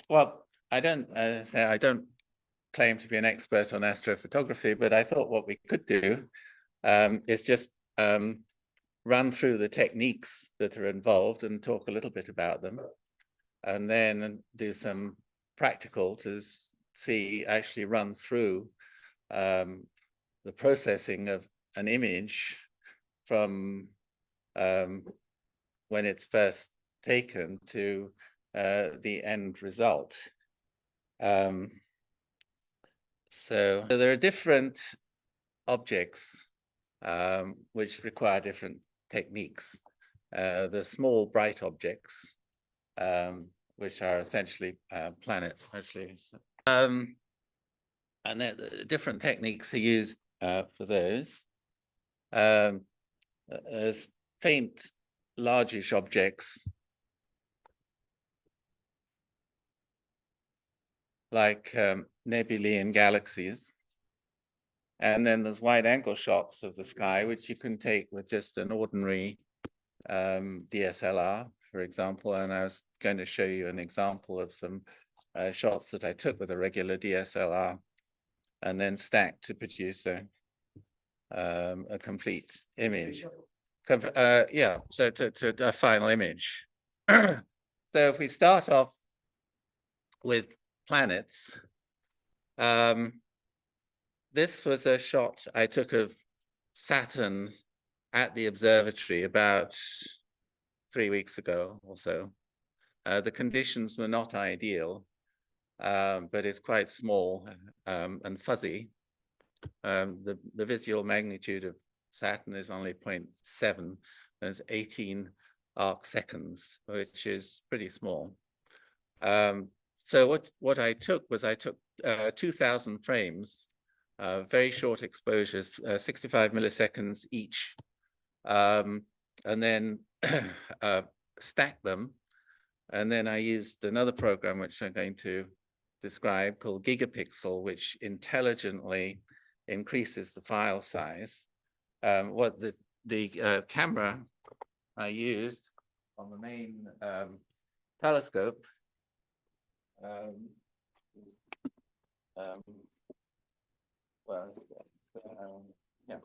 Well, I don't say I don't claim to be an expert on astrophotography, but I thought what we could do is just run through the techniques that are involved and talk a little bit about them, and then do some practical to actually run through the processing of an image from when it's first taken to the end result. So there are different objects which require different techniques. The small bright objects, which are essentially planets, actually. And the different techniques are used for those. There's faint, largish objects like nebulae and galaxies. And then there's wide angle shots of the sky, which you can take with just an ordinary DSLR, for example. And I was going to show you an example of some shots that I took with a regular DSLR and then stacked to produce a complete image. Yeah, so to a final image. So if we start off with planets, this was a shot I took of Saturn at the observatory about 3 weeks ago or so. The conditions were not ideal, but it's quite small and fuzzy. The visual magnitude of Saturn is only 0.7. There's 18 arc seconds, which is pretty small. So what I took was 2,000 frames, very short exposures, 65 milliseconds each, and then stacked them. And then I used another program, which I'm going to describe, called Gigapixel, which intelligently increases the file size. What the camera I used on the main telescope yeah,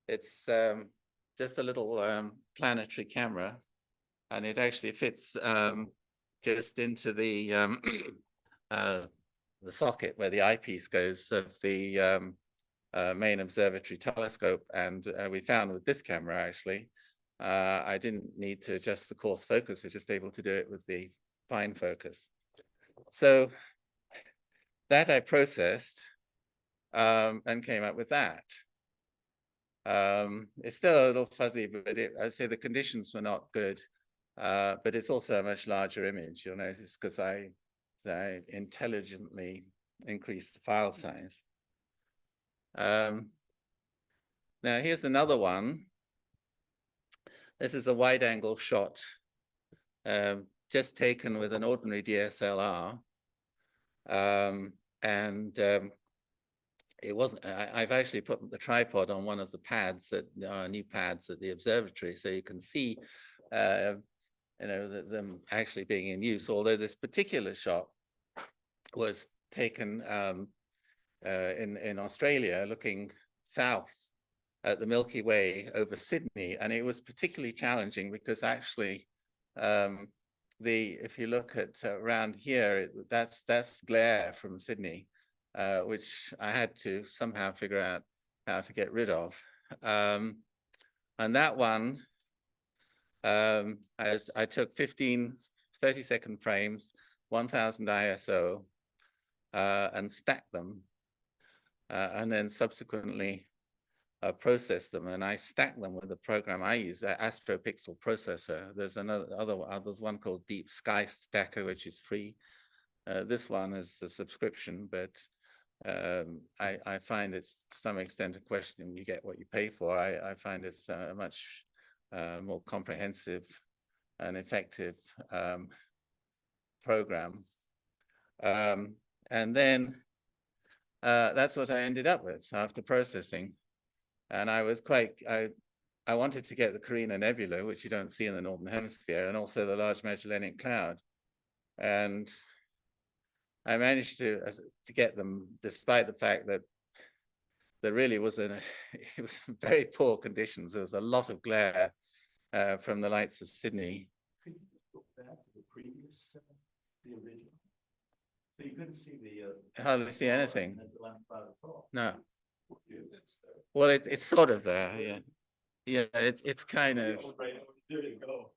it's just a little planetary camera, and it actually fits just into the socket where the eyepiece goes of the main observatory telescope. And we found with this camera, actually, I didn't need to adjust the coarse focus. I was just able to do it with the fine focus. So that I processed and came up with that. It's still a little fuzzy, but I'd say the conditions were not good. But it's also a much larger image, you'll notice, because I intelligently increased the file size. Now here's another one. This is a wide angle shot, just taken with an ordinary DSLR. It wasn't, I've actually put the tripod on one of the pads that are new pads at the observatory, so you can see them actually being in use, although this particular shot was taken in Australia, looking south at the Milky Way over Sydney. And it was particularly challenging because actually if you look at around here, that's glare from Sydney, which I had to somehow figure out how to get rid of. And that one, I took 15 30-second frames, 1000 ISO, and stacked them, and then subsequently processed them. And I stacked them with the program I use, AstroPixel processor. There's one called Deep Sky Stacker, which is free. This one is a subscription, but I find it's to some extent a question, you get what you pay for. I find it's a much more comprehensive and effective program. And then that's what I ended up with after processing. And I was I wanted to get the Carina Nebula, which you don't see in the Northern Hemisphere, and also the Large Magellanic Cloud. and I managed to get them, despite the fact that there really was it was very poor conditions. There was a lot of glare from the lights of Sydney. Could you go back to the previous, the original? So you couldn't see the hardly see anything. No. Yeah, Well, it's sort of there, yeah. Yeah, it's kind of. right. There you go.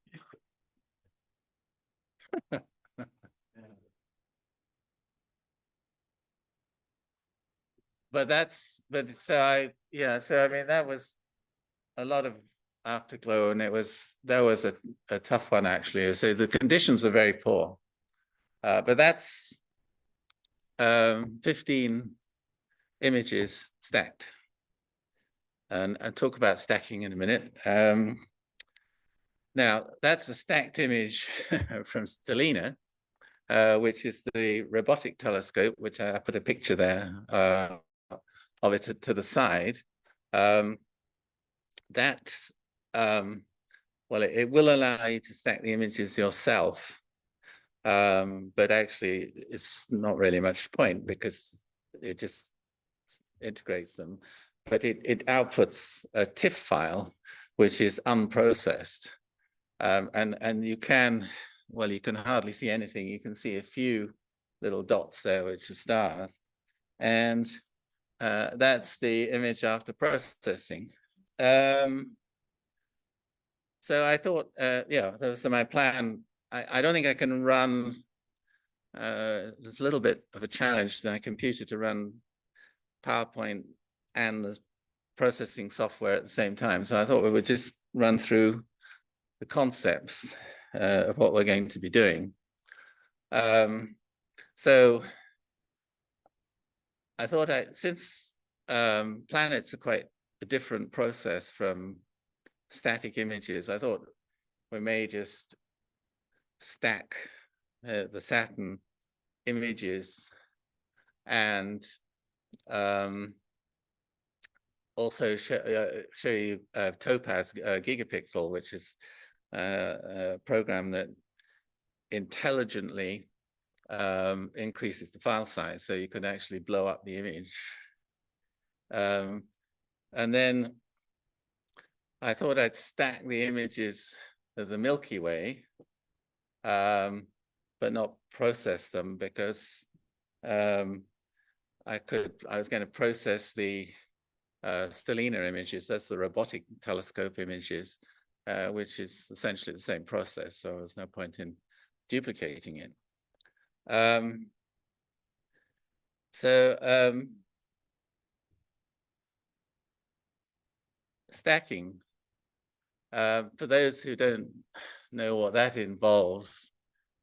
But so I mean that was a lot of afterglow, and that was a tough one actually. So the conditions were very poor, but that's 15 images stacked, and I'll talk about stacking in a minute. Now that's a stacked image from Stellina, which is the robotic telescope, which I put a picture there of it to the side. Well, it will allow you to stack the images yourself, but actually it's not really much point because it just integrates them. But it outputs a TIFF file, which is unprocessed, and you can hardly see anything. You can see a few little dots there, which are stars, and that's the image after processing. So I thought, so my plan, I don't think I can run, there's a little bit of a challenge to my computer to run PowerPoint and the processing software at the same time. So I thought we would just run through the concepts of what we're going to be doing. So I thought since planets are quite a different process from static images, I thought we may just stack the Saturn images and also show you Topaz Gigapixel, which is a program that intelligently increases the file size, so you can actually blow up the image. And then I thought I'd stack the images of the Milky Way, but not process them, because I was going to process the Stellina images. That's the robotic telescope images, which is essentially the same process. So there's no point in duplicating it. Stacking, for those who don't know what that involves,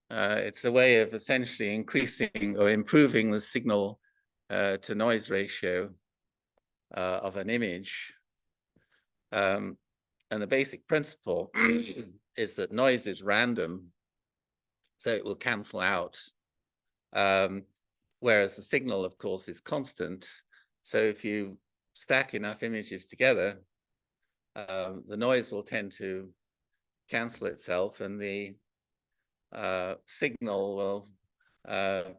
it's a way of essentially increasing or improving the signal to noise ratio of an image. And the basic principle is that noise is random, so it will cancel out. Whereas the signal, of course, is constant. So if you stack enough images together, the noise will tend to cancel itself, and the signal will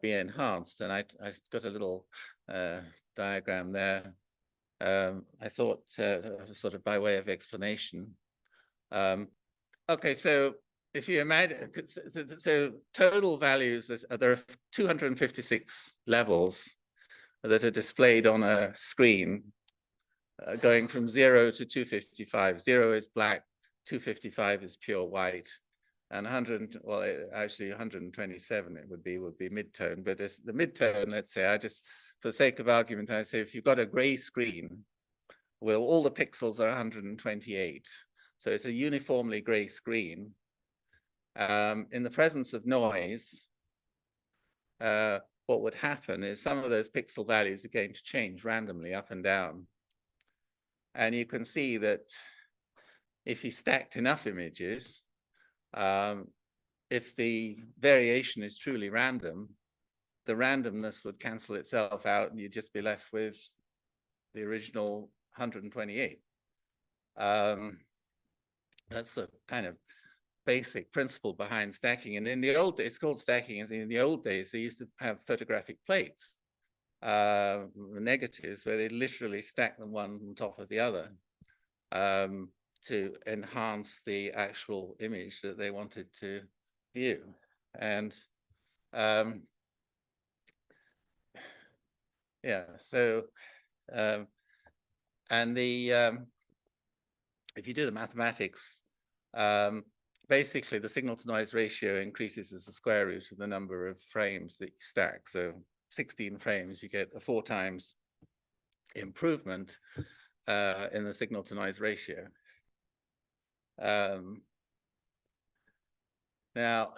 be enhanced. And I've got a little diagram there. I thought sort of by way of explanation. Okay, so if you imagine, so total values, there are 256 levels that are displayed on a screen, going from 0 to 255. 0 is black, 255 is pure white, and 100, well, actually 127 it would be midtone. But the midtone, let's say, for the sake of argument, I say if you've got a gray screen, well, all the pixels are 128. So it's a uniformly gray screen. In the presence of noise, what would happen is some of those pixel values are going to change randomly up and down. And you can see that if you stacked enough images, if the variation is truly random, the randomness would cancel itself out and you'd just be left with the original 128. That's the kind of basic principle behind stacking. And in the old days, it's called stacking. And in the old days, they used to have photographic plates, the negatives, where they literally stack them one on top of the other to enhance the actual image that they wanted to view. And yeah, so and if you do the mathematics, basically the signal to noise ratio increases as the square root of the number of frames that you stack. So 16 frames, you get a 4 times improvement in the signal to noise ratio. Now,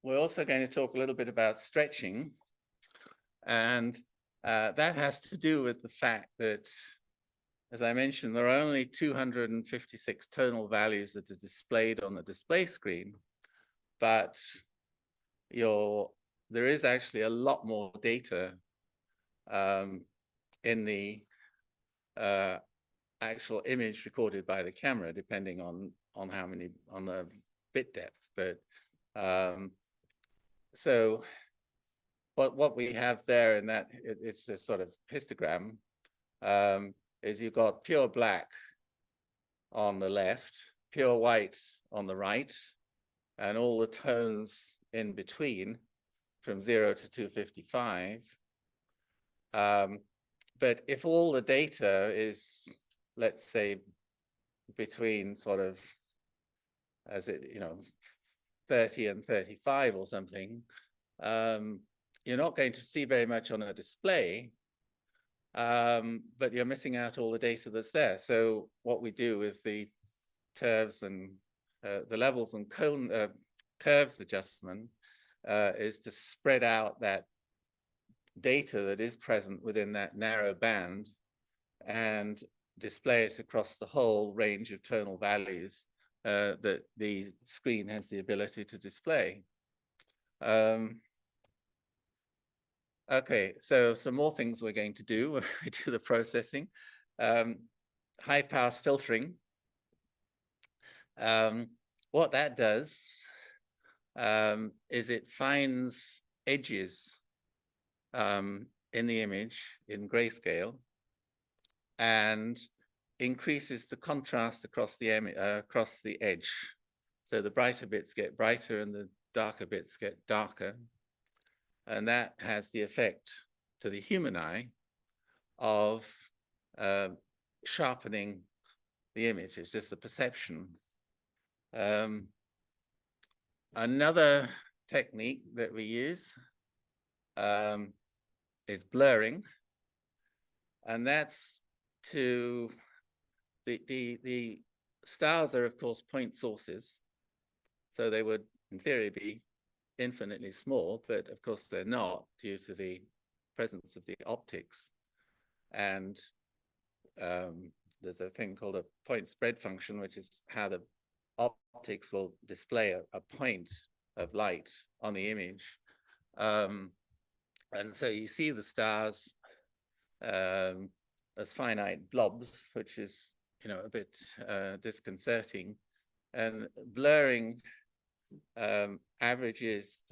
we're also going to talk a little bit about stretching, and that has to do with the fact that, as I mentioned, there are only 256 tonal values that are displayed on the display screen, but there is actually a lot more data in the actual image recorded by the camera, depending on the bit depth. But so what we have there in that, it's a sort of histogram, is you've got pure black on the left, pure white on the right, and all the tones in between from 0 to 255. But if all the data is, let's say, between sort of, 30 and 35 or something, you're not going to see very much on a display, but you're missing out all the data that's there. So what we do with the curves and the levels and curves adjustment is to spread out that data that is present within that narrow band and display it across the whole range of tonal values that the screen has the ability to display. Okay, so some more things we're going to do when we do the processing. High pass filtering. What that does is it finds edges in the image in grayscale and increases the contrast across the edge. So the brighter bits get brighter and the darker bits get darker. And that has the effect to the human eye of sharpening the image. It's just the perception. Another technique that we use is blurring. And that's the stars are, of course, point sources. So they would, in theory, be infinitely small, but of course they're not due to the presence of the optics. And there's a thing called a point spread function, which is how the optics will display a point of light on the image. And so you see the stars as finite blobs, which is, a bit disconcerting. And blurring averages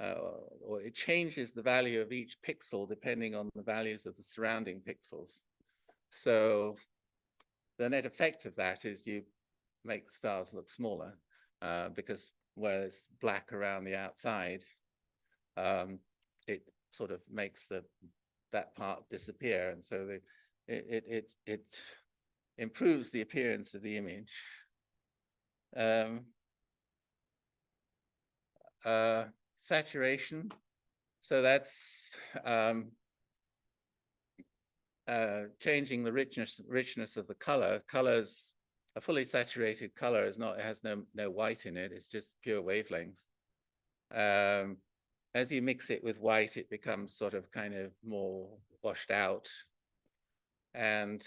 or it changes the value of each pixel depending on the values of the surrounding pixels. So the net effect of that is you make the stars look smaller because where it's black around the outside, it sort of makes that part disappear, and so it improves the appearance of the image. Saturation, so that's changing the richness of the color. Colors, a fully saturated color it has no white in it, it's just pure wavelength. As you mix it with white, it becomes sort of kind of more washed out. And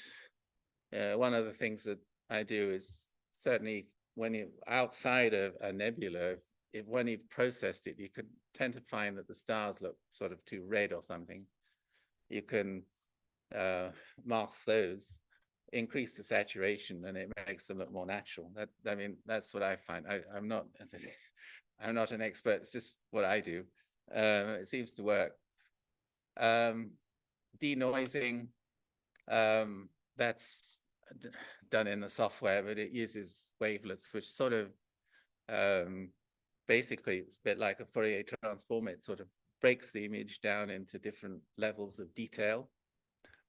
one of the things that I do is certainly when you're outside of a nebula, when you've processed it, you could tend to find that the stars look sort of too red or something. You can mask those increase the saturation and it makes them look more natural. I mean, that's what I find. I'm not, as I say, I'm not an expert. It's just what I do. It seems to work. Denoising, that's done in the software, but it uses wavelets, which sort of basically it's a bit like a Fourier transform. It sort of breaks the image down into different levels of detail.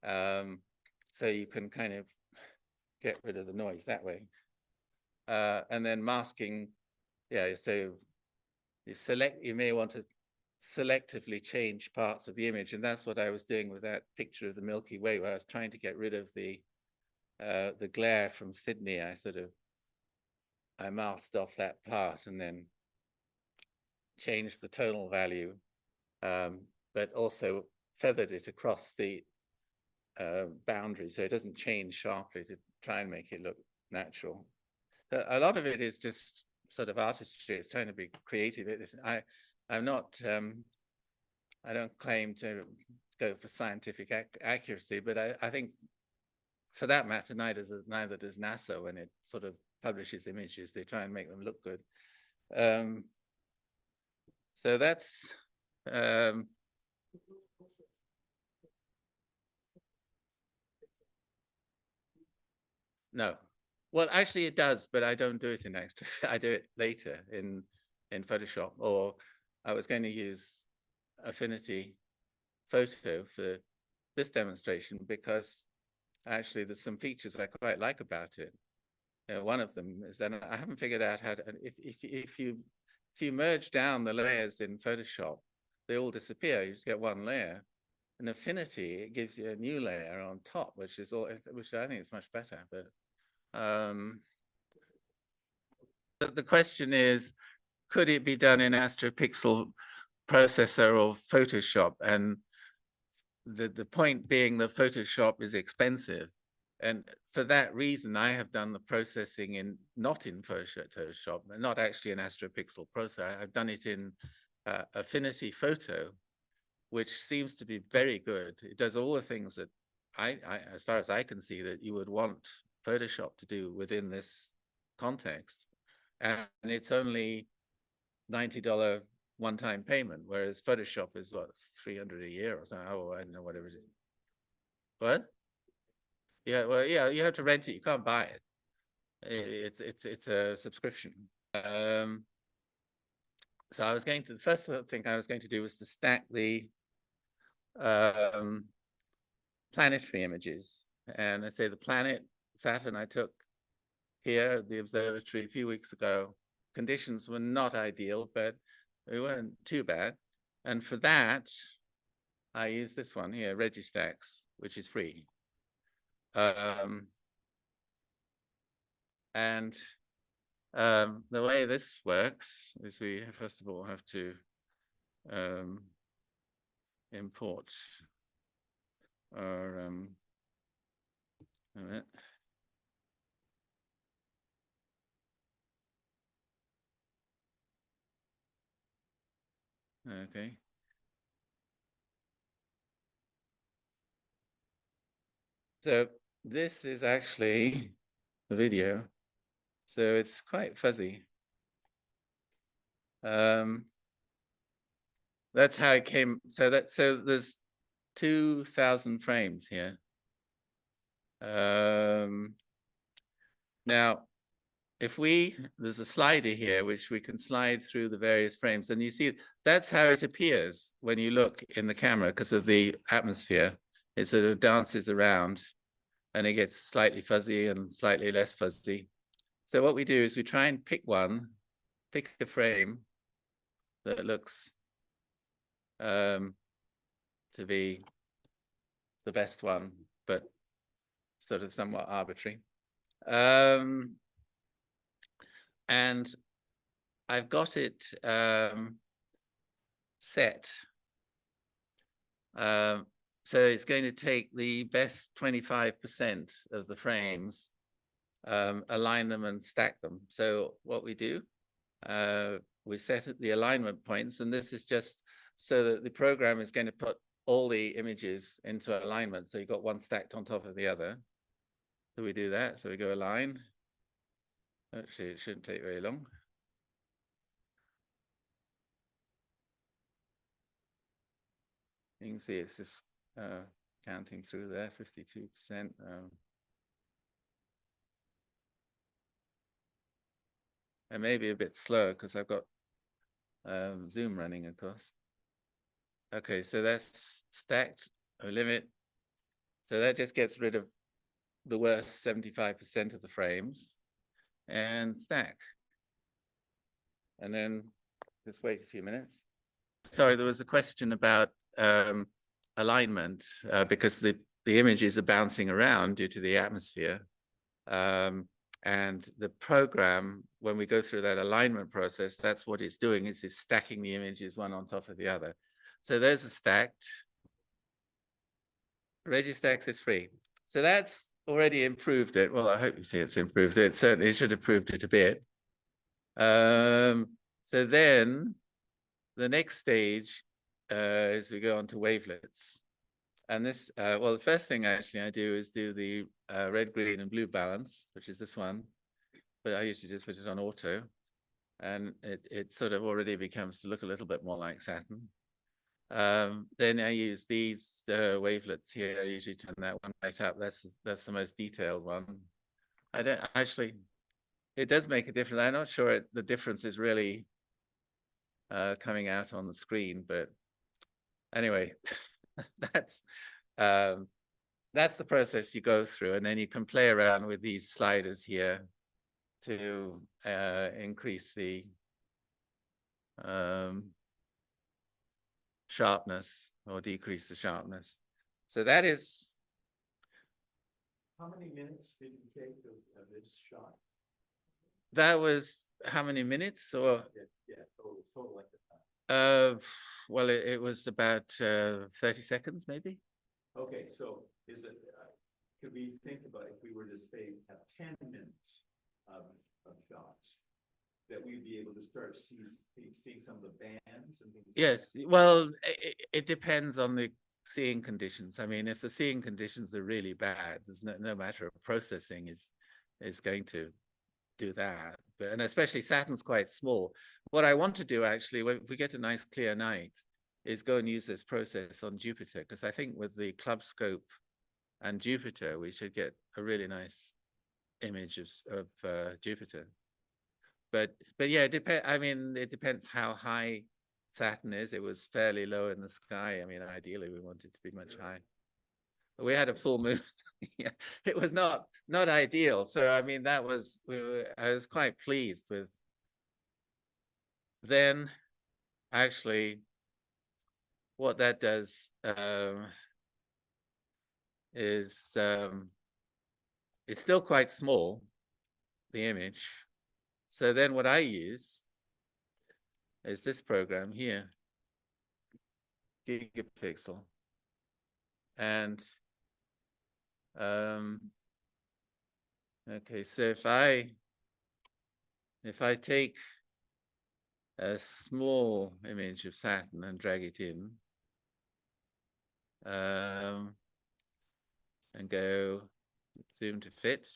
So you can kind of get rid of the noise that way. And then masking, yeah, so you may want to selectively change parts of the image, and that's what I was doing with that picture of the Milky Way, where I was trying to get rid of the glare from Sydney. I masked off that part and then changed the tonal value, but also feathered it across the boundary so it doesn't change sharply to try and make it look natural. A lot of it is just sort of artistry. It's trying to be creative. I'm not, I don't claim to go for scientific accuracy, but I think for that matter, neither does NASA when it sort of publishes images. They try and make them look good. So that's, no. Well, actually it does, but I don't do it in extra. I do it later in Photoshop, or I was going to use Affinity Photo for this demonstration because actually there's some features I quite like about it. One of them is that I haven't figured out how to, if you merge down the layers in Photoshop, they all disappear. You just get one layer. In Affinity, it gives you a new layer on top, which I think is much better. But the question is, could it be done in AstroPixel processor or Photoshop? And the point being that Photoshop is expensive. And for that reason, I have done the processing not in Photoshop, not actually an AstroPixel processor. I've done it in Affinity Photo, which seems to be very good. It does all the things that as far as I can see, that you would want Photoshop to do within this context. And it's only $90 one-time payment, whereas Photoshop is what, $300 a year or something. Oh, I don't know, whatever it is. What? Yeah, well, yeah, you have to rent it. You can't buy it. It's a subscription. So the first thing I was going to do was to stack the planetary images. And I say the planet Saturn I took here at the observatory a few weeks ago. Conditions were not ideal, but they weren't too bad. And for that, I use this one here, Registax, which is free. And the way this works is we first of all have to import our okay. So this is actually the video. So it's quite fuzzy. That's how it came. So there's 2,000 frames here. Now, there's a slider here, which we can slide through the various frames. And you see, that's how it appears when you look in the camera because of the atmosphere. It sort of dances around and it gets slightly fuzzy and slightly less fuzzy. So what we do is we try and pick a frame that looks to be the best one, but sort of somewhat arbitrary. And I've got it set. So it's going to take the best 25% of the frames, align them and stack them. So what we do, we set the alignment points, and this is just so that the program is going to put all the images into alignment. So you've got one stacked on top of the other. So we do that. So we go align. Actually, it shouldn't take very long. You can see it's just counting through there, 52%. And maybe a bit slower because I've got Zoom running, of course. Okay, so that's stacked or limit. So that just gets rid of the worst 75% of the frames and stack. And then just wait a few minutes. Sorry, there was a question about alignment because the images are bouncing around due to the atmosphere. And the program, when we go through that alignment process, that's what it's doing, is it's stacking the images one on top of the other. So there's a stacked. Registax is free. So that's already improved it. Well, I hope you see it's improved it. Certainly it should have improved it a bit. So then the next stage is we go on to wavelets. And this, well, the first thing actually I do is do the red, green, and blue balance, which is this one. But I usually just put it on auto. And it sort of already becomes to look a little bit more like Saturn. Then I use these wavelets here. I usually turn that one right up. That's the most detailed one. I don't actually, it does make a difference. I'm not sure the difference is really coming out on the screen, but anyway, that's the process you go through, and then you can play around with these sliders here to increase the sharpness or decrease the sharpness. So that is. How many minutes did you take of this shot? That was how many minutes or? Yeah, total like the time. Well, it was about 30 seconds, maybe. Okay, so is it, could we think about if we were to say have 10 minutes of shots, that we'd be able to start seeing some of the bands and things? Yes, well, it depends on the seeing conditions. I mean, if the seeing conditions are really bad, there's no matter of processing is going to do that. But, and especially Saturn's quite small. What I want to do actually, when we get a nice clear night, is go and use this process on Jupiter, because I think with the club scope and Jupiter, we should get a really nice image of Jupiter. But yeah, I mean, it depends how high Saturn is. It was fairly low in the sky. I mean, ideally, we want it to be much higher. We had a full moon. Yeah, it was not ideal. So I mean, I was quite pleased with. Then, actually, what that does is it's still quite small, the image. So then what I use is this program here, gigapixel. And okay, so if I take a small image of Saturn and drag it in, and go zoom to fit,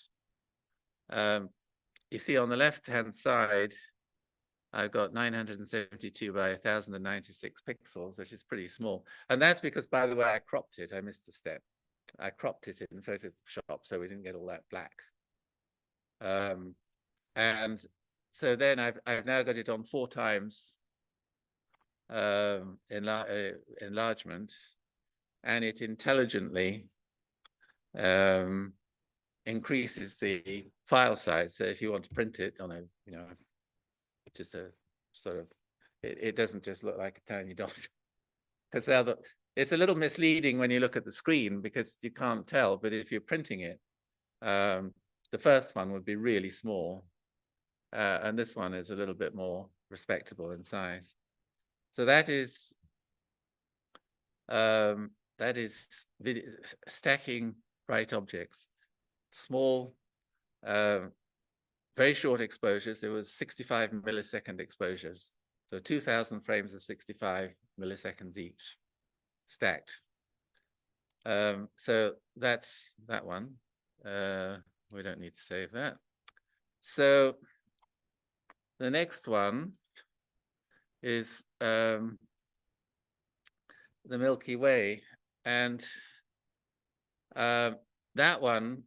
you see on the left-hand side, I've got 972 by 1096 pixels, which is pretty small. And that's because, by the way, I cropped it. I missed a step. I cropped it in Photoshop so we didn't get all that black. And so then I've now got it on 4 times enlargement, and it intelligently increases the file size. So if you want to print it on a, just a sort of, it doesn't just look like a tiny dot. Because it's a little misleading when you look at the screen because you can't tell, but if you're printing it, the first one would be really small, and this one is a little bit more respectable in size. So that is stacking bright objects, small, very short exposures. It was 65 millisecond exposures. So 2000 frames of 65 milliseconds each, stacked. So that's that one. we don't need to save that. So the next one is the Milky Way, and that one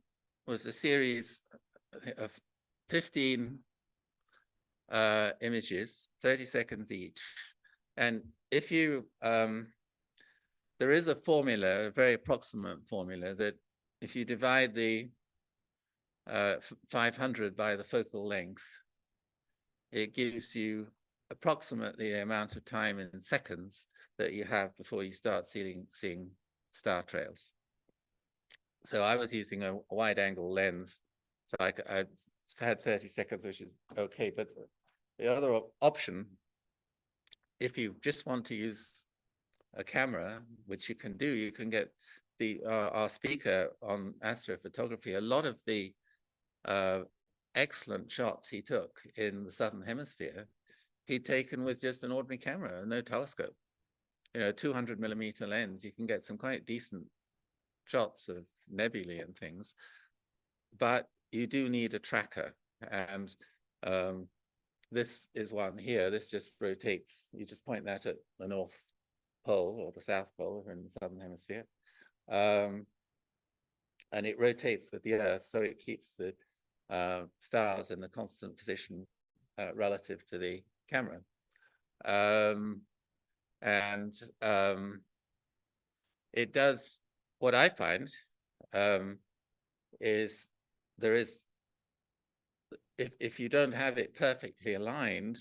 was a series of 15 images, 30 seconds each. And if you, there is a formula, a very approximate formula, that if you divide the 500 by the focal length, it gives you approximately the amount of time in seconds that you have before you start seeing star trails. So I was using a wide angle lens, so I had 30 seconds, which is okay. But the other option, if you just want to use a camera, which you can do, you can get the our speaker on astrophotography. A lot of the excellent shots he took in the Southern Hemisphere, he'd taken with just an ordinary camera and no telescope. You know, 200mm lens, you can get some quite decent shots of nebulae and things, but you do need a tracker. And this is one here. This just rotates. You just point that at the North Pole or the South Pole if you're in the Southern Hemisphere. And it rotates with the Earth, so it keeps the stars in a constant position relative to the camera. It does, what I find is there is, if you don't have it perfectly aligned,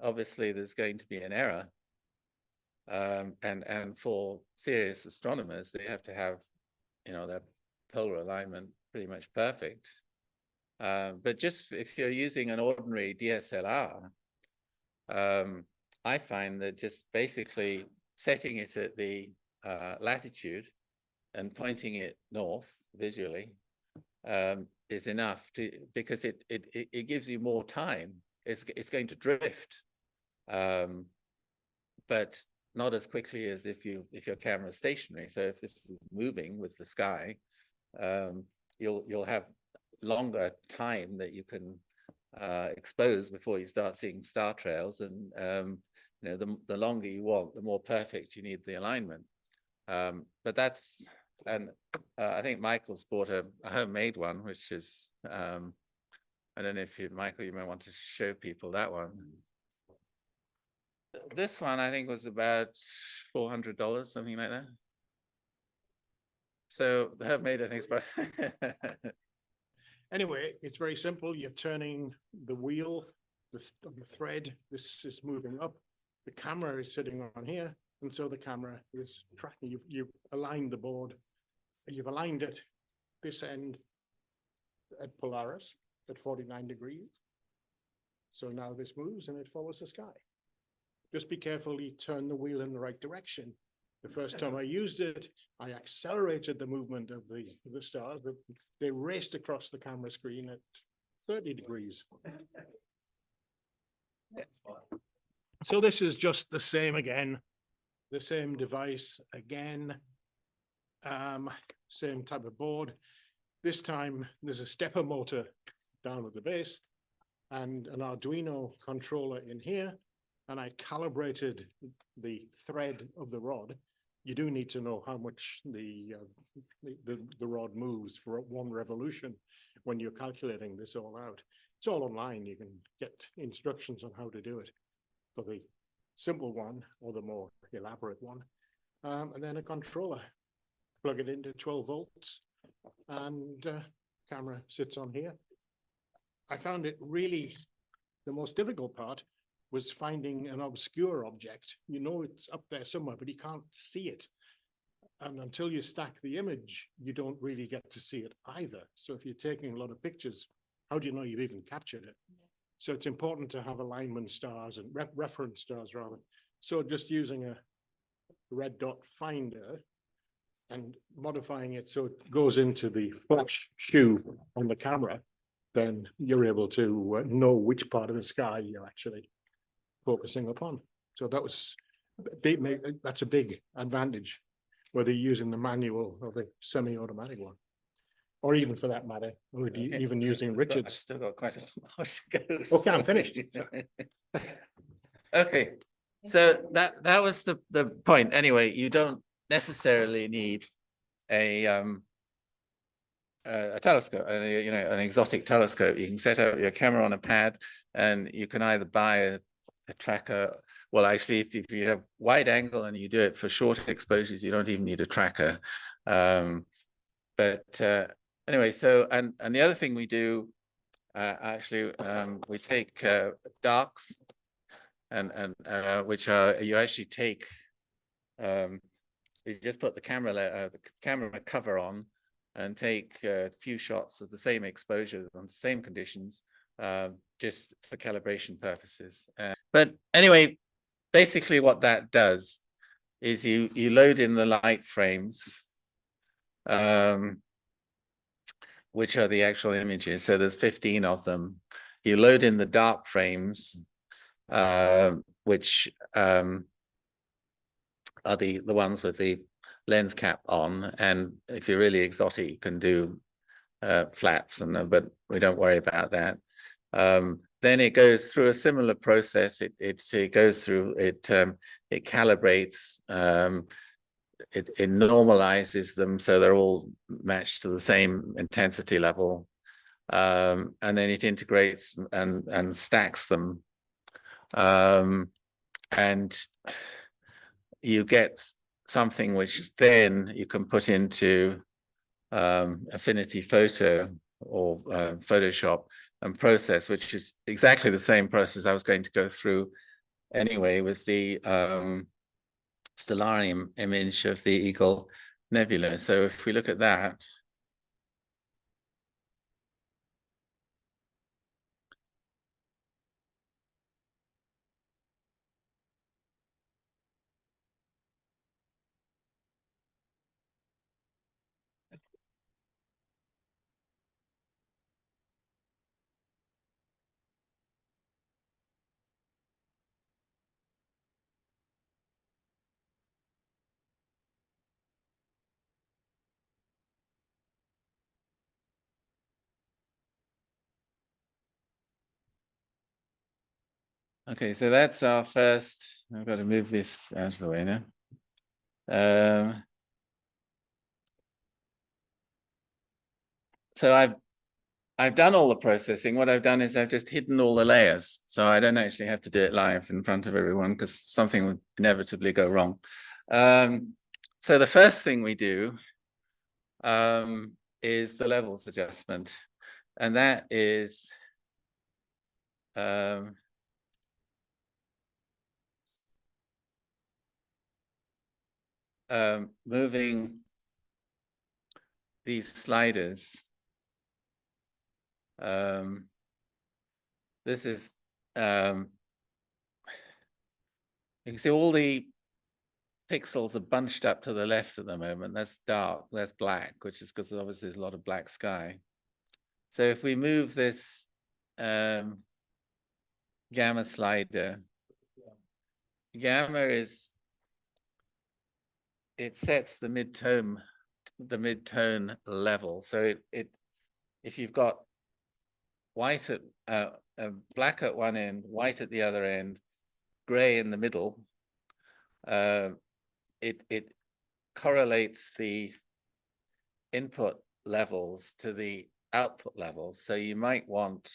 obviously there's going to be an error. And for serious astronomers, they have to have, you know, their polar alignment pretty much perfect. But just if you're using an ordinary DSLR, I find that just basically setting it at the latitude and pointing it north visually is enough to, because it gives you more time. It's going to drift, but not as quickly as if your camera is stationary. So if this is moving with the sky, you'll have longer time that you can expose before you start seeing star trails. And you know, the longer you want, the more perfect you need the alignment. But that's, and I think Michael's bought a homemade one, which is, I don't know if you, Michael, you may want to show people that one. This one, I think, was about $400, something like that. So the homemade, I think, is about. Anyway, it's very simple. You're turning the wheel, the thread. This is moving up. The camera is sitting on here, and so the camera is tracking. You've aligned the board. You've aligned it this end at Polaris at 49 degrees. So now this moves and it follows the sky. Just be careful you turn the wheel in the right direction. The first time I used it, I accelerated the movement of the stars. They raced across the camera screen at 30 degrees. So this is just the same again, the same device again, same type of board. This time there's a stepper motor down at the base and an Arduino controller in here. And I calibrated the thread of the rod. You do need to know how much the rod moves for one revolution when you're calculating this all out. It's all online. You can get instructions on how to do it for the simple one or the more elaborate one. And then a controller. Plug it into 12 volts and camera sits on here. I found it really, the most difficult part was finding an obscure object. You know it's up there somewhere, but you can't see it. And until you stack the image, you don't really get to see it either. So if you're taking a lot of pictures, how do you know you've even captured it? So it's important to have alignment stars and reference stars rather. So just using a red dot finder and modifying it so it goes into the flash shoe on the camera, then you're able to know which part of the sky you're actually focusing upon. So that was that's a big advantage, whether you're using the manual or the semi-automatic one. or even for that matter, or Okay. even using I've Richard's. still got quite a lot to go. Okay, I'm so- finished. Okay, so that was the point. Anyway, you don't necessarily need a telescope, you know, an exotic telescope. You can set up your camera on a pad, and you can either buy a tracker. Well, actually, if you have wide angle and you do it for short exposures, you don't even need a tracker. But anyway, so and the other thing we do, actually, we take darks, and which are, you actually take, you just put the camera cover on and take a few shots of the same exposure on the same conditions, just for calibration purposes. But anyway, basically what that does is you load in the light frames, which are the actual images. So there's 15 of them. You load in the dark frames, which are the ones with the lens cap on. And if you're really exotic, you can do flats, but we don't worry about that. Then it goes through a similar process. It goes through, it calibrates, it normalizes them so they're all matched to the same intensity level, and then it integrates and stacks them, and you get something which then you can put into Affinity Photo or Photoshop and process, which is exactly the same process I was going to go through anyway with the stellarium image of the Eagle Nebula. So if we look at that, okay, so that's our first. I've got to move this out of the way now. So I've done all the processing. What I've done is I've just hidden all the layers, so I don't actually have to do it live in front of everyone because something would inevitably go wrong. So the first thing we do is the levels adjustment, and that is moving these sliders. This is, you can see all the pixels are bunched up to the left at the moment. That's dark, that's black, which is because obviously there's a lot of black sky. So if we move this gamma slider, gamma is, it sets the mid-tone level. So if you've got white at black at one end, white at the other end, gray in the middle, it correlates the input levels to the output levels. So you might want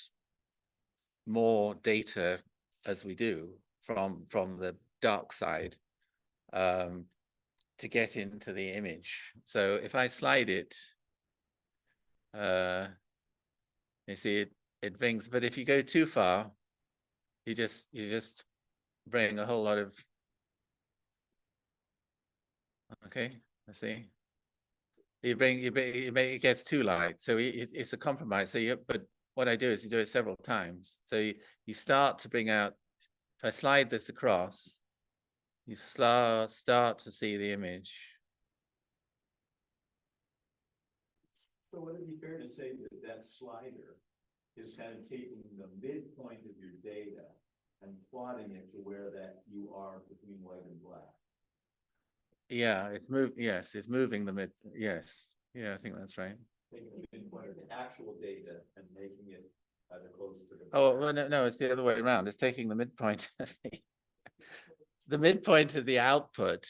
more data, as we do, from the dark side to get into the image. So if I slide it, you see it brings, but if you go too far, you just bring a whole lot of, okay, let's see. It gets too light, so it's a compromise. So but what I do is you do it several times. So you start to bring out, if I slide this across, you start to see the image. So would it be fair to say that that slider is kind of taking the midpoint of your data and plotting it to where that you are between white and black? Yeah, it's moving the mid. Yes, yeah, I think that's right. taking the midpoint of the actual data and making it either close to the. Oh, well, no, it's the other way around. It's taking the midpoint of the midpoint of the output,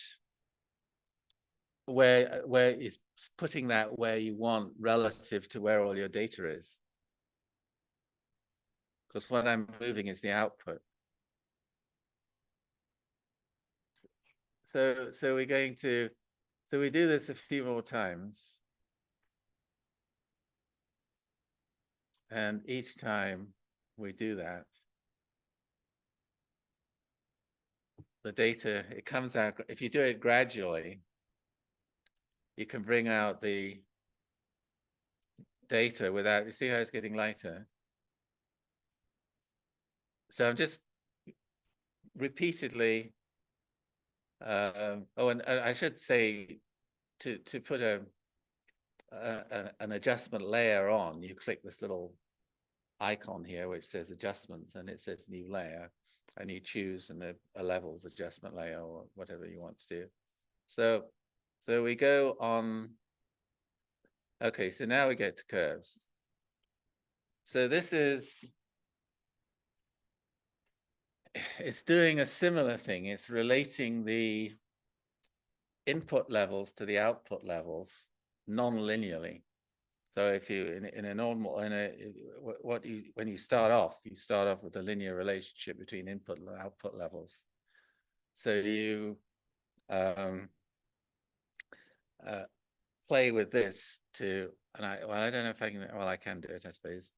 where is putting that where you want relative to where all your data is. Because what I'm moving is the output. So we're going to, so we do this a few more times. And each time we do that, the data, it comes out, if you do it gradually, you can bring out the data without, you see how it's getting lighter? So I'm just repeatedly, and I should say to put an adjustment layer on, you click this little icon here which says adjustments, and it says new layer, and you choose a levels adjustment layer or whatever you want to do. So we go on. Okay, so now we get to curves. So this is, it's doing a similar thing. It's relating the input levels to the output levels non-linearly. So if you in a normal when you start off with a linear relationship between input and output levels. So you play with this to, and I don't know if I can. Well, I can do it, I suppose.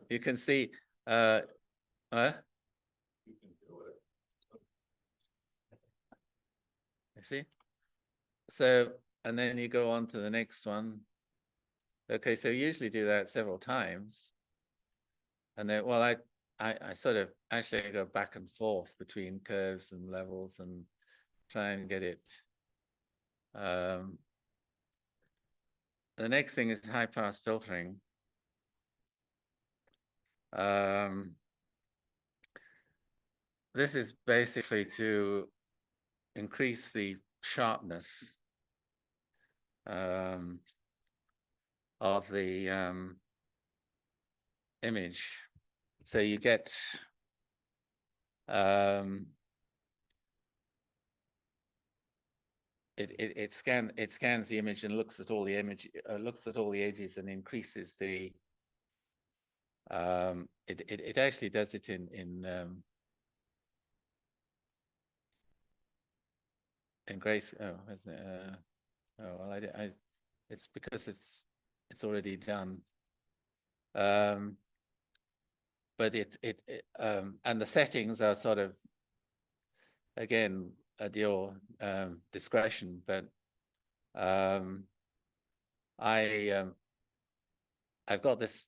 You can see. You see? So, and then you go on to the next one. Okay, so you usually do that several times. And then, well, I sort of actually go back and forth between curves and levels and try and get it. The next thing is high pass filtering. This is basically to increase the sharpness of the image. So you get it scans the image and looks at all the edges and increases the it actually does it in Grace. Oh, isn't it? Oh well, it's because it's already done. But and the settings are sort of, again, at your discretion, but I've got this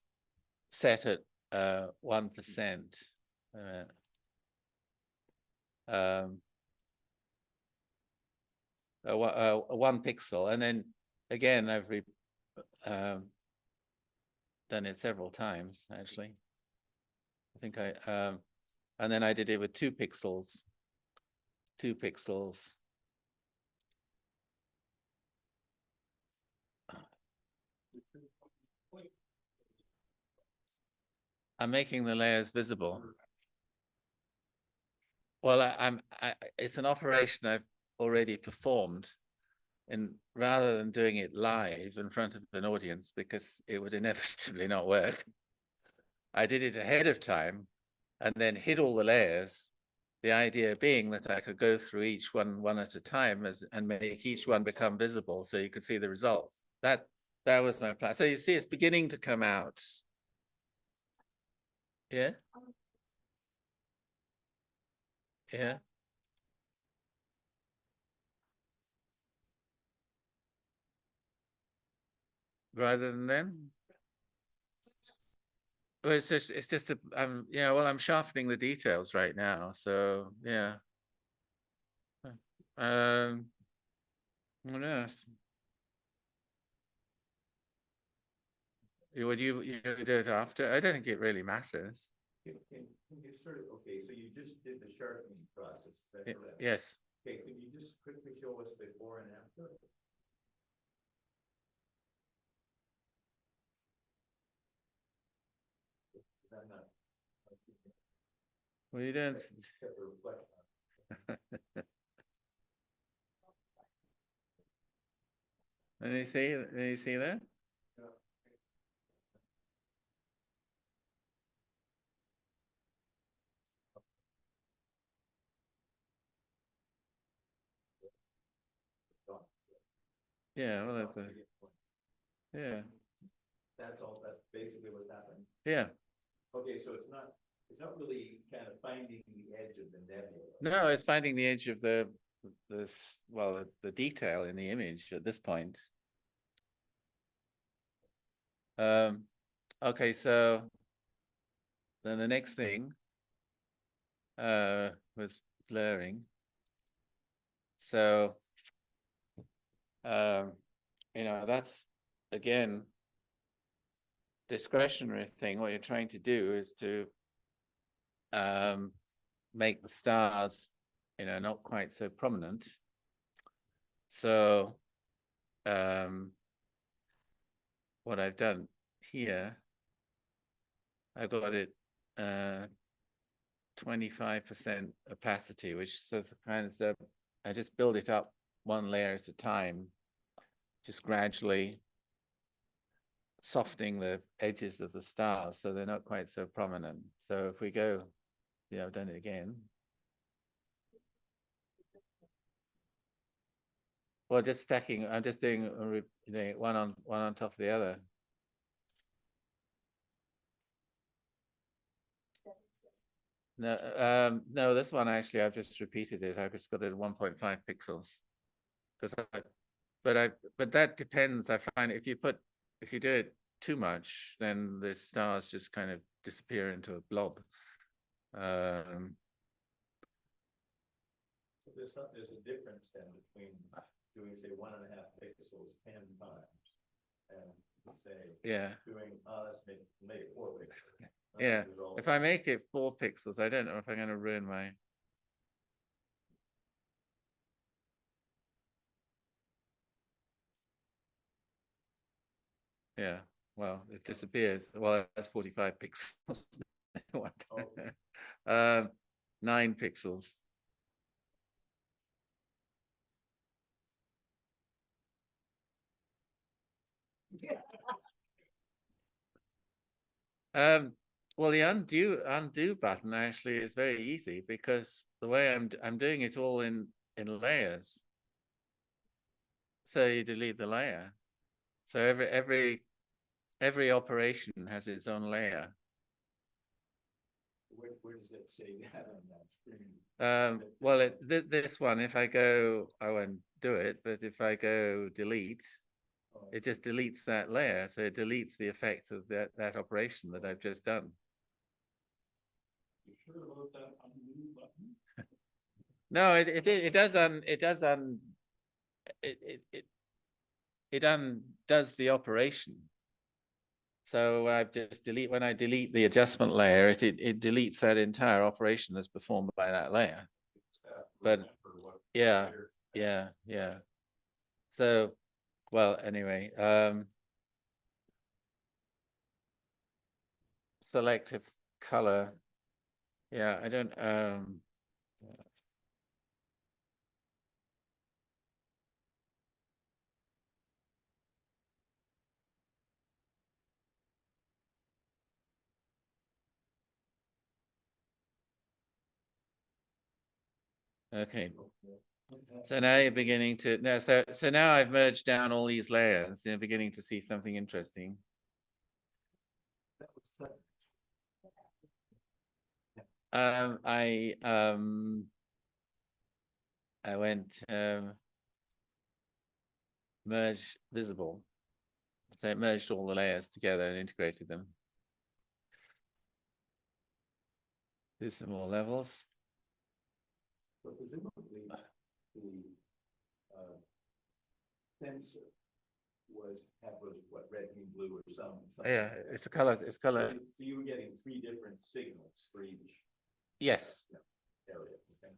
set at 1%. 1 pixel, and then again I've done it several times actually. I think and then I did it with 2 pixels. 2 pixels. I'm making the layers visible. Well, it's an operation I've already performed, and rather than doing it live in front of an audience, because it would inevitably not work, I did it ahead of time and then hid all the layers. The idea being that I could go through each one at a time and make each one become visible so you could see the results. That was my plan. So you see, it's beginning to come out. Yeah. Yeah. Rather than then. Well, it's just yeah, well, I'm sharpening the details right now. So yeah. What else? Would you do it after? I don't think it really matters. Can you sort of, okay, so you just did the sharpening process, is that correct? Yes. Okay, can you just quickly show us before and after? I'm not. Well, you don't. Except for reflection. Let me see. Let me see that. Yeah. Well, that's a. Yeah. That's all, that's basically what's happening. Yeah. Okay, so it's not really kind of finding the edge of the nebula. No, it's finding the edge of the detail in the image at this point. Okay, so then the next thing was blurring. So that's again discretionary thing. What you're trying to do is to make the stars, not quite so prominent. So what I've done here, I've got it 25% opacity, which sort of I just build it up one layer at a time, just gradually softening the edges of the stars so they're not quite so prominent. So if we go, I've done it again. Well, just stacking, I'm just doing one on top of the other. No, no, this one actually I've just repeated it. I've just got it at 1.5 pixels. But that depends. I find if you do it too much, then the stars just kind of disappear into a blob. So there's a difference then between doing say 1.5 pixels 10 times and say doing let's make it 4 pixels. Yeah, if I make it 4 pixels, I don't know if I'm going to ruin my. Yeah, well, it disappears. Well, that's 45 pixels. 9 pixels. Well, the undo button actually is very easy because the way I'm doing it all in layers. So you delete the layer. So every operation has its own layer. Where does it say that on that screen? Well, this one, if I won't do it, but if I go delete, it just deletes that layer. So it deletes the effect of that operation that I've just done. You sure about that undo button? No, it undoes the operation. So I've just when I delete the adjustment layer, it deletes that entire operation that's performed by that layer. But yeah. So, well, anyway, selective color. Yeah, I don't. Okay. So now you're beginning to so now I've merged down all these layers. You're beginning to see something interesting. I went merge visible. So it merged all the layers together and integrated them. Do some more levels. So presumably the sensor was what, red, green, blue, or something. Yeah, it's a color. It's color. So you were getting 3 different signals for each. Yes. Area. Okay.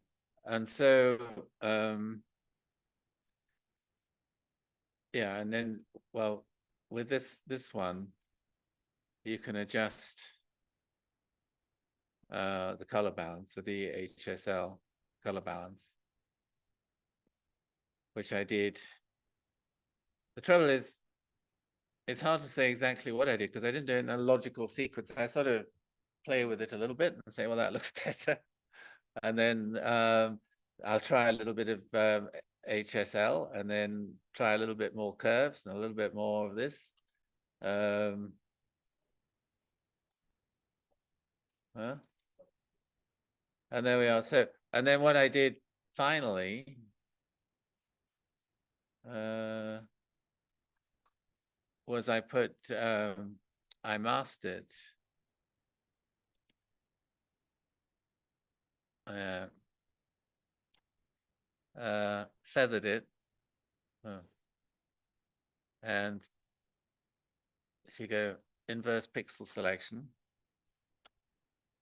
And so yeah, and then well, with this one, you can adjust the color balance with the HSL color balance, which I did. The trouble is, it's hard to say exactly what I did because I didn't do it in a logical sequence. I sort of play with it a little bit and say, well, that looks better. And then I'll try a little bit of HSL and then try a little bit more curves and a little bit more of this. And there we are. So, and then what I did finally was I put, I mastered feathered it. And if you go inverse pixel selection,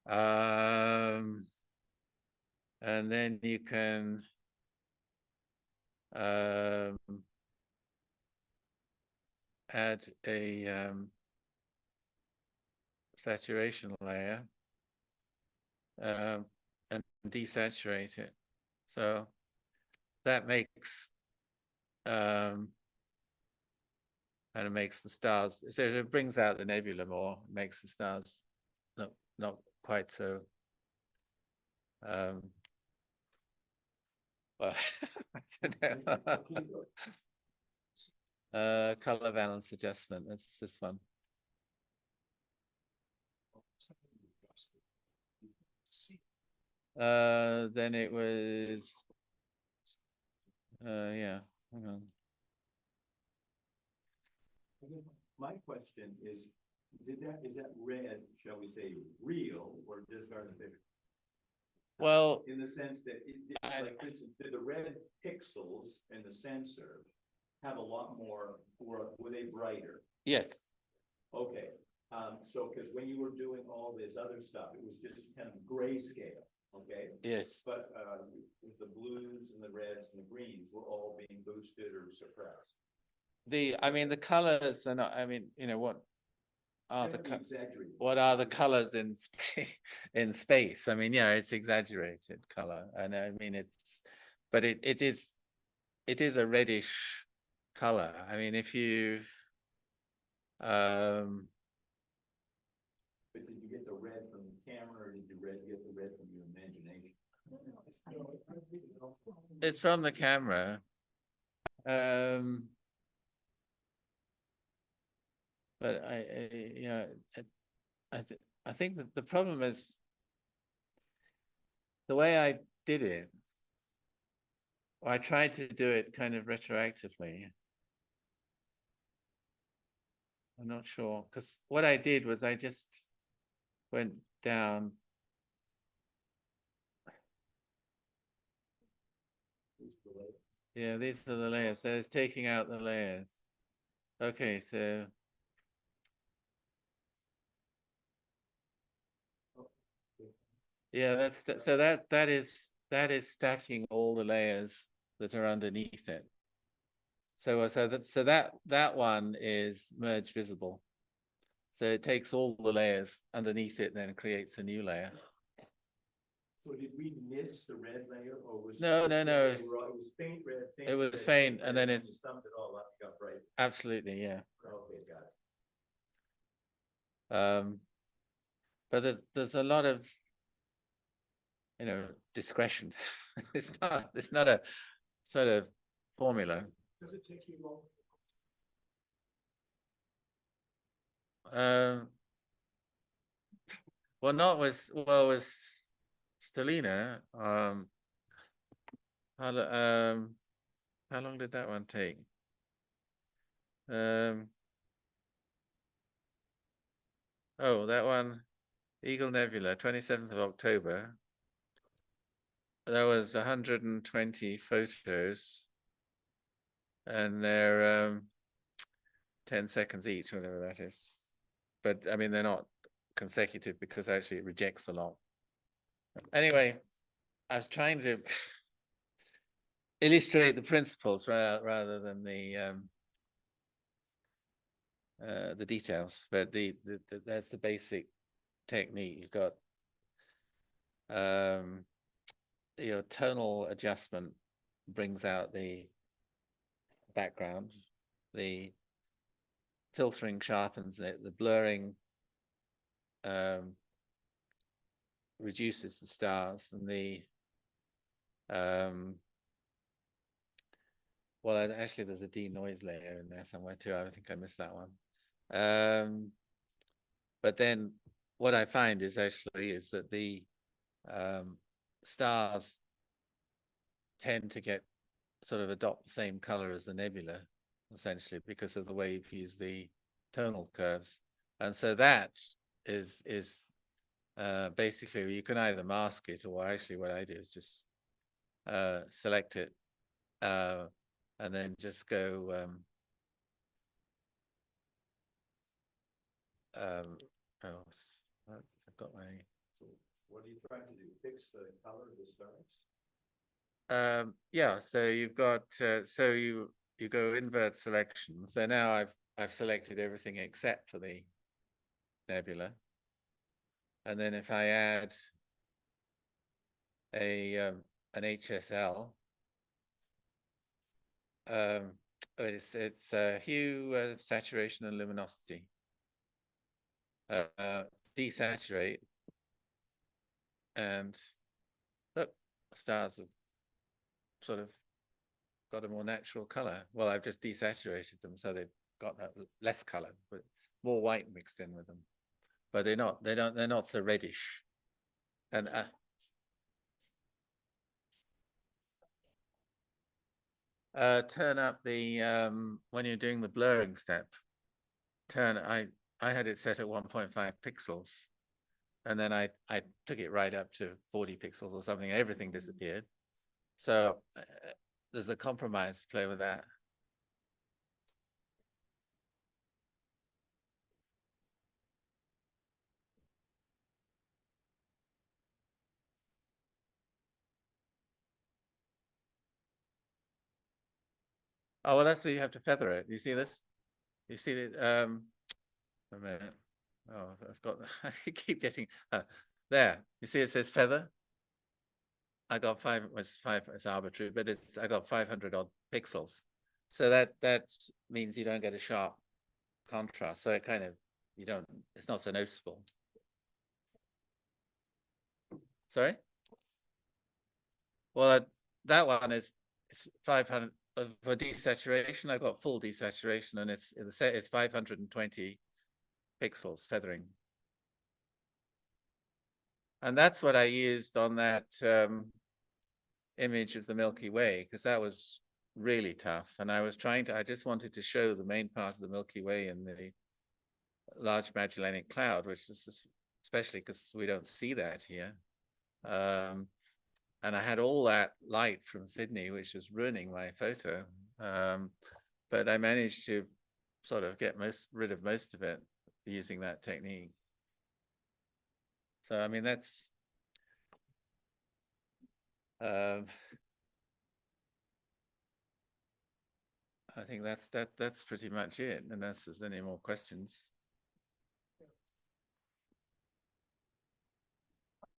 and then you can add a saturation layer and desaturate it. So that makes and it makes the stars, so it brings out the nebula more, makes the stars not quite so well, I don't know. Color balance adjustment, that's this one. Then it was yeah, hang on. My question is that red, shall we say, real or just artificial? Well, in the sense that like for instance, the red pixels in the sensor have a lot more, were they brighter? Yes. Okay, so because when you were doing all this other stuff, it was just kind of grayscale, okay? Yes. But the blues and the reds and the greens were all being boosted or suppressed. I mean, the colors are not, I mean, you know, what are the colors in space? I mean, yeah, it's exaggerated color, and I mean but it is a reddish color. I mean, if you but did you get the red from the camera, or did you get the red from your imagination? It's from the camera. But I think that the problem is the way I did it. I tried to do it kind of retroactively. I'm not sure, because what I did was I just went down. Yeah, these are the layers. So it's taking out the layers. Okay, so yeah, so that is stacking all the layers that are underneath it. So that one is merge visible. So it takes all the layers underneath it and then creates a new layer. So did we miss the red layer, or was no? It was faint red. It was faint, and then it's stumped it all up, got bright. Absolutely, yeah. Okay, got it. But there's a lot of, discretion. It's not a sort of formula. Does it take you long? Well, with Stellina. How long did that one take? Oh, that one, Eagle Nebula, 27th of October. There was 120 photos, and they're 10 seconds each, whatever that is. But I mean, they're not consecutive because actually it rejects a lot. Anyway, I was trying to illustrate the principles rather than the details, but that's the basic technique. You've got your tonal adjustment brings out the background, the filtering sharpens it, the blurring reduces the stars, and the well, actually there's a denoise layer in there somewhere too. I think I missed that one. But then what I find is that the stars tend to get sort of adopt the same color as the nebula, essentially, because of the way you've used the tonal curves. And so that is basically, you can either mask it, or actually what I do is just select it and then just go oh, I've got my. So what are you trying to do? Fix the color of the stars? Yeah, so you've got so you go invert selection. So now I've selected everything except for the nebula, and then if I add a an HSL, it's hue, saturation, and luminosity. Desaturate, and look, stars have sort of got a more natural color. Well, I've just desaturated them, so they've got that less color, but more white mixed in with them. But they're not so reddish. And turn up the when you're doing the blurring step. I had it set at 1.5 pixels, and then I took it right up to 40 pixels or something. Everything disappeared. So there's a compromise to play with that. Oh, well, that's where you have to feather it. You see this? You see it? A minute. Oh, I've got. I keep getting there. You see, it says feather. I got five. It's arbitrary, but I got 500 odd pixels. So that means you don't get a sharp contrast. So it kind of It's not so noticeable. Sorry. Well, that one is 500 for desaturation. I've got full desaturation, and it's 520 pixels feathering, and that's what I used on that image of the Milky Way, because that was really tough. And I just wanted to show the main part of the Milky Way in the Large Magellanic Cloud, which is especially because we don't see that here. And I had all that light from Sydney, which was ruining my photo. But I managed to sort of get rid of most of it using that technique. So, I mean, that's I think that's pretty much it, unless there's any more questions.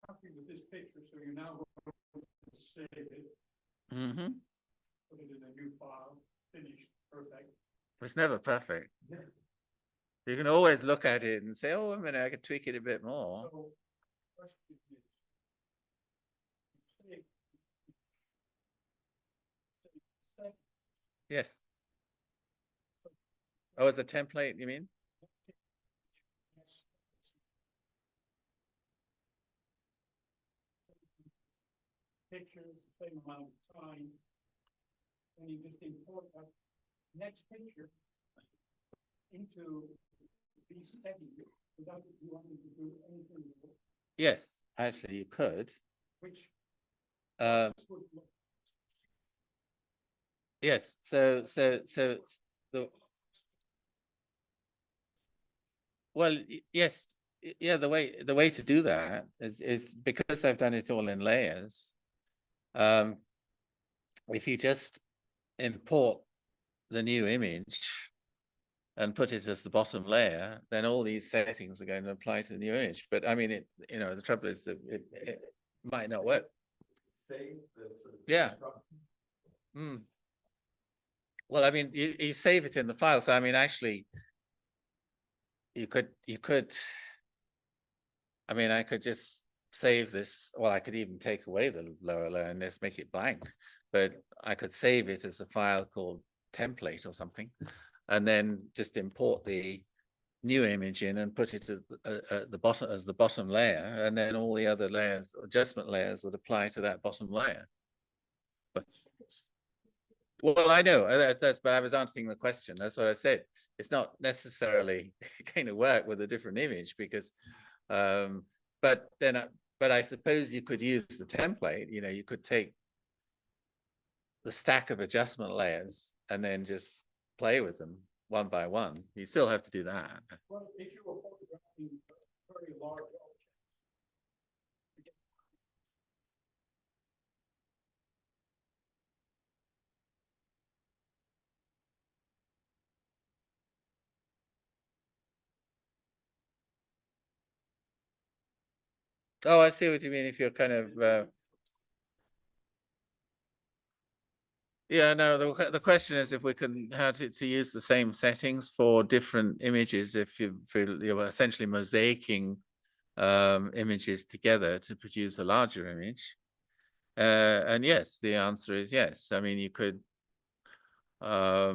Happy with this picture, so you now save it, Mm-hmm. put it in a new file, finished, perfect. It's never perfect. You can always look at it and say, "Oh, a minute, I could tweak it a bit more." So, question is, Yes. Oh, as a template, you mean? Pictures, same amount of time, and you just import that next picture into these settings without you wanting to do anything with it, Yes, actually, you could. which would look Yes. So well, yes, yeah. The way to do that is because I've done it all in layers. If you just import the new image and put it as the bottom layer, then all these settings are going to apply to the new image. But I mean, the trouble is that might not work. Save the sort of. Yeah. construction. Mm. Well, I mean, you save it in the file. So I mean, actually, you could, I mean, I could just save this. Well, I could even take away the lower layer and just make it blank, but I could save it as a file called template or something, and then just import the new image in and put it at the bottom as the bottom layer, and then all the other layers, adjustment layers, would apply to that bottom layer. But well, I know that's but I was answering the question. That's what I said. It's not necessarily going to work with a different image because, but then, but I suppose you could use the template. You know, you could take the stack of adjustment layers and then just play with them one by one. You still have to do that. Well, if you were photographing very large objects. Oh, I see what you mean. If you're kind of, yeah, no, the question is if we can how to use the same settings for different images if you're essentially mosaicing images together to produce a larger image. And yes, the answer is yes. I mean, you could, I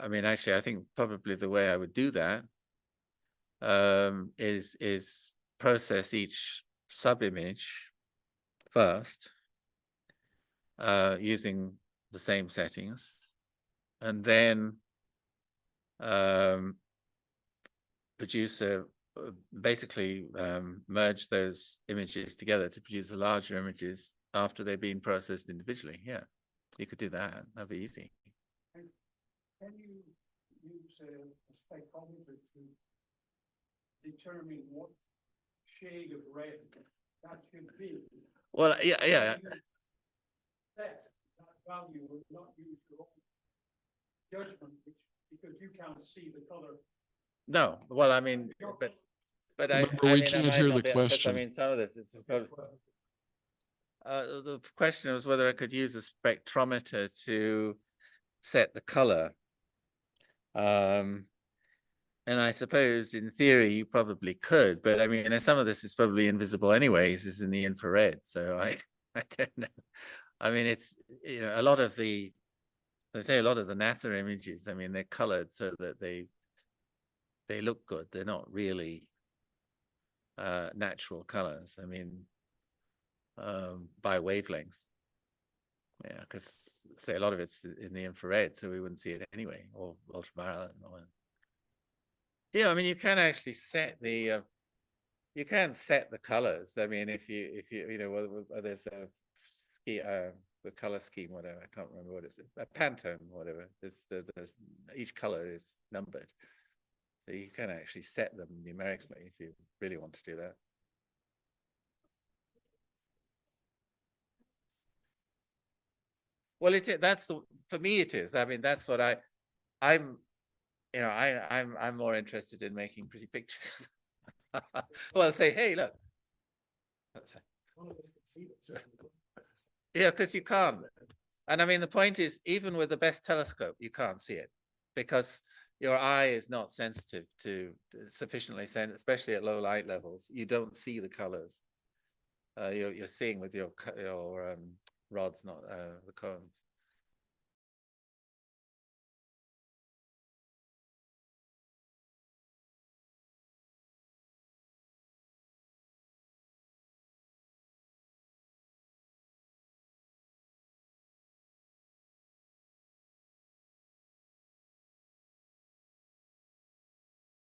mean, actually, I think probably the way I would do that is process each sub-image first using the same settings, and then produce basically merge those images together to produce the larger images after they've been processed individually. Yeah, you could do that. That'd be easy. Can you use a spectrometer to determine what shade of red that should be? Well, yeah. That value will not use your own judgment, because you can't see the color. No, well, I mean, but I Remember, we mean, can't I might hear not the be, because I question. mean, some of this is probably, the question was whether I could use a spectrometer to set the color. And I suppose in theory you probably could, but I mean, some of this is probably invisible anyways, is in the infrared. So I don't know. I mean, it's, you know, a lot of the NASA images, I mean, they're colored so that they look good. They're not really natural colors. I mean, by wavelength. Yeah, because say a lot of it's in the infrared, so we wouldn't see it anyway, or ultraviolet. Yeah, I mean, you can actually set the you can set the colors. I mean, if you there's a the color scheme, whatever, I can't remember what it's a Pantone, whatever. There's each color is numbered, so you can actually set them numerically if you really want to do that. Well, that's for me it is. I mean, that's what I'm you know, I'm more interested in making pretty pictures. Well, say, hey, look. Yeah, because you can't. And I mean, the point is, even with the best telescope, you can't see it because your eye is not sensitive to sufficiently sensitive, especially at low light levels. You don't see the colors. You're seeing with your rods, not the cones.